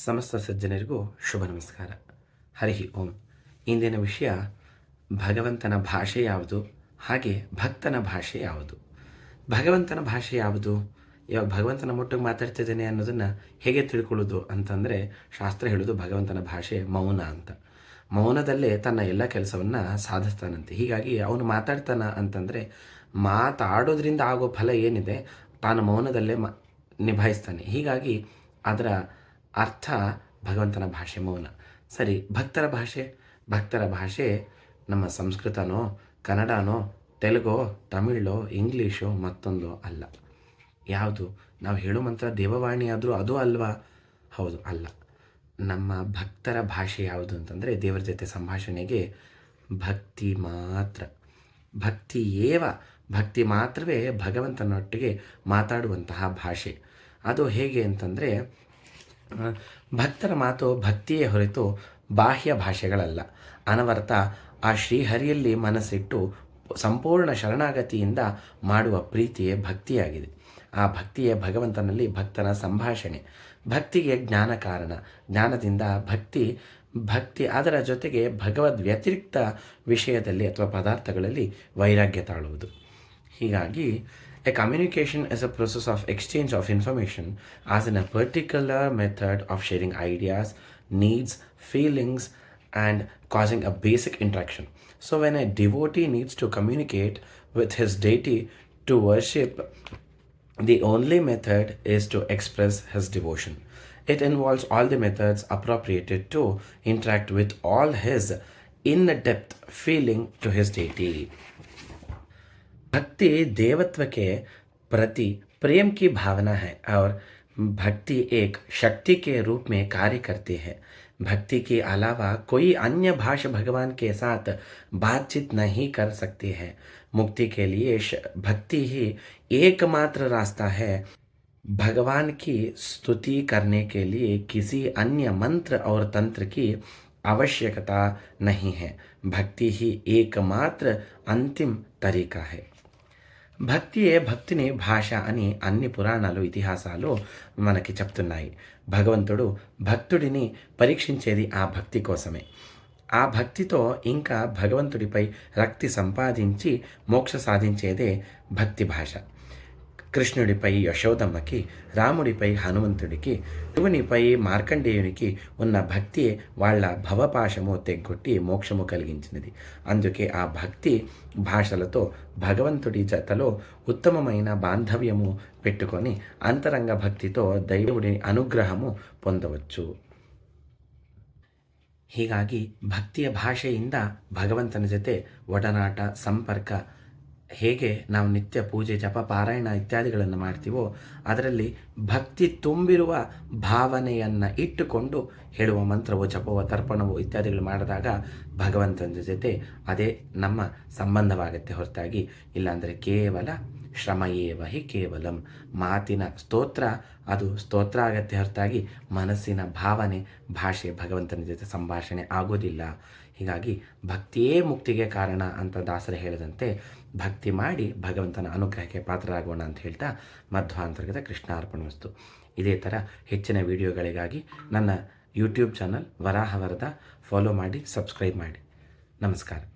ಸಮಸ್ತ ಸಜ್ಜನರಿಗೂ ಶುಭ ನಮಸ್ಕಾರ. ಹರಿ ಓಂ. ಇಂದಿನ ವಿಷಯ ಭಗವಂತನ ಭಾಷೆ ಯಾವುದು, ಹಾಗೆ ಭಕ್ತನ ಭಾಷೆ ಯಾವುದು. ಭಗವಂತನ ಭಾಷೆ ಯಾವುದು, ಇವಾಗ ಭಗವಂತನ ಮುಟ್ಟಿಗೆ ಮಾತಾಡ್ತಿದ್ದೇನೆ ಅನ್ನೋದನ್ನು ಹೇಗೆ ತಿಳ್ಕೊಳ್ಳೋದು ಅಂತಂದರೆ, ಶಾಸ್ತ್ರ ಹೇಳೋದು ಭಗವಂತನ ಭಾಷೆ ಮೌನ ಅಂತ. ಮೌನದಲ್ಲೇ ತನ್ನ ಎಲ್ಲ ಕೆಲಸವನ್ನು ಸಾಧಿಸ್ತಾನಂತೆ. ಹೀಗಾಗಿ ಅವನು ಮಾತಾಡ್ತಾನ ಅಂತಂದರೆ, ಮಾತಾಡೋದ್ರಿಂದ ಆಗೋ ಫಲ ಏನಿದೆ ತಾನು ಮೌನದಲ್ಲೇ ನಿಭಾಯಿಸ್ತಾನೆ. ಹೀಗಾಗಿ ಅದರ ಅರ್ಥ ಭಗವಂತನ ಭಾಷೆ ಮೌನ. ಸರಿ, ಭಕ್ತರ ಭಾಷೆ ನಮ್ಮ ಸಂಸ್ಕೃತನೋ, ಕನ್ನಡನೋ, ತೆಲುಗೋ, ತಮಿಳೋ, ಇಂಗ್ಲೀಷೋ, ಮತ್ತೊಂದು ಅಲ್ಲ. ಯಾವುದು? ನಾವು ಹೇಳೋ ಮಂತ್ರ ದೇವವಾಣಿ ಆದರೂ ಅದು ಅಲ್ವಾ? ಹೌದು, ಅಲ್ಲ. ನಮ್ಮ ಭಕ್ತರ ಭಾಷೆ ಯಾವುದು ಅಂತಂದರೆ, ದೇವರ ಜೊತೆ ಸಂಭಾಷಣೆಗೆ ಭಕ್ತಿ ಮಾತ್ರ. ಭಕ್ತಿ ಮಾತ್ರವೇ ಭಗವಂತನೊಟ್ಟಿಗೆ ಮಾತಾಡುವಂತಹ ಭಾಷೆ. ಅದು ಹೇಗೆ ಅಂತಂದರೆ, ಭಕ್ತರ ಮಾತು ಭಕ್ತಿಯೇ ಹೊರತು ಬಾಹ್ಯ ಭಾಷೆಗಳಲ್ಲ. ಅನವರತ ಆ ಶ್ರೀಹರಿಯಲ್ಲಿ ಮನಸ್ಸಿಟ್ಟು ಸಂಪೂರ್ಣ ಶರಣಾಗತಿಯಿಂದ ಮಾಡುವ ಪ್ರೀತಿಯೇ ಭಕ್ತಿಯಾಗಿದೆ. ಆ ಭಕ್ತಿಯೇ ಭಗವಂತನಲ್ಲಿ ಭಕ್ತನ ಸಂಭಾಷಣೆ. ಭಕ್ತಿಗೆ ಜ್ಞಾನ ಕಾರಣ. ಜ್ಞಾನದಿಂದ ಭಕ್ತಿ ಅದರ ಜೊತೆಗೆ ಭಗವದ್ ವ್ಯತಿರಿಕ್ತ ವಿಷಯದಲ್ಲಿ ಅಥವಾ ಪದಾರ್ಥಗಳಲ್ಲಿ ವೈರಾಗ್ಯ ತಾಳುವುದು. ಹೀಗಾಗಿ a communication is a process of exchange of information as in a particular method of sharing ideas, needs, feelings and causing a basic interaction. So when a devotee needs to communicate with his deity to worship, the only method is to express his devotion. It involves all the methods appropriated to interact with all his in-depth feeling to his deity. भक्ति देवत्व के प्रति प्रेम की भावना है और भक्ति एक शक्ति के रूप में कार्य करती है. भक्ति के अलावा कोई अन्य भाषा भगवान के साथ बातचीत नहीं कर सकती है. मुक्ति के लिए भक्ति ही एकमात्र रास्ता है. भगवान की स्तुति करने के लिए किसी अन्य मंत्र और तंत्र की आवश्यकता नहीं है. भक्ति ही एकमात्र अंतिम तरीका है. భక్తిని భాష అని అన్ని పురాణాలు, ఇతిహాసాలు మనకి చెప్తున్నాయి. భగవంతుడు భక్తుడిని పరీక్షించేది ఆ భక్తి కోసమే. ఆ భక్తితో ఇంకా భగవంతుడిపై రక్తి సంపాదించి మోక్ష సాధించేదే భక్తి భాష. కృష్ణుడిపై యశోదమ్మకి, రాముడిపై హనుమంతుడికి, శివునిపై మార్కండేయునికి ఉన్న భక్తి వాళ్ళ భవపాశము తెగ్గొట్టి మోక్షము కలిగించినది. అందుకే ఆ భక్తి భాషలతో భగవంతుడి జతలో ఉత్తమమైన బాంధవ్యము పెట్టుకొని అంతరంగ భక్తితో దైవుడి అనుగ్రహము పొందవచ్చు. ಹೀಗಾಗಿ ಭಕ್ತಿಯ ಭಾಷೆಯಿಂದ ಭಗವಂತನ ಜೊತೆ ಒಡನಾಟ, ಸಂಪರ್ಕ ಹೇಗೆ ನಾವು ನಿತ್ಯ ಪೂಜೆ, ಜಪ, ಪಾರಾಯಣ ಇತ್ಯಾದಿಗಳನ್ನು ಮಾಡ್ತೀವೋ ಅದರಲ್ಲಿ ಭಕ್ತಿ ತುಂಬಿರುವ ಭಾವನೆಯನ್ನು ಇಟ್ಟುಕೊಂಡು ಹೇಳುವ ಮಂತ್ರವೋ, ಜಪವೋ, ತರ್ಪಣವೋ ಇತ್ಯಾದಿಗಳು ಮಾಡಿದಾಗ ಭಗವಂತನ ಜೊತೆ ಅದೇ ನಮ್ಮ ಸಂಬಂಧವಾಗುತ್ತೆ ಹೊರತಾಗಿ ಇಲ್ಲಾಂದರೆ ಕೇವಲ ಶ್ರಮಯೇವ ಹಿ ಕೇವಲಂ. ಮಾತಿನ ಸ್ತೋತ್ರ ಅದು ಸ್ತೋತ್ರ ಆಗತ್ತೆ ಹೊರತಾಗಿ ಮನಸ್ಸಿನ ಭಾವನೆ, ಭಾಷೆ, ಭಗವಂತನ ಜೊತೆ ಸಂಭಾಷಣೆ ಆಗೋದಿಲ್ಲ. ಹೀಗಾಗಿ ಭಕ್ತಿಯೇ ಮುಕ್ತಿಗೆ ಕಾರಣ ಅಂತ ದಾಸರು ಹೇಳಿದಂತೆ ಭಕ್ತಿ ಮಾಡಿ ಭಗವಂತನ ಅನುಗ್ರಹಕ್ಕೆ ಪಾತ್ರರಾಗೋಣ ಅಂತ ಹೇಳ್ತಾ ಮಧ್ವಾಂತರ್ಗತ ಕೃಷ್ಣಾರ್ಪಣಮಸ್ತು. ಇದೇ ಥರ ಹೆಚ್ಚಿನ ವಿಡಿಯೋಗಳಿಗಾಗಿ ನನ್ನ ಯೂಟ್ಯೂಬ್ ಚಾನಲ್ ವರಾಹ ವರದ ಫಾಲೋ ಮಾಡಿ, ಸಬ್ಸ್ಕ್ರೈಬ್ ಮಾಡಿ. ನಮಸ್ಕಾರ.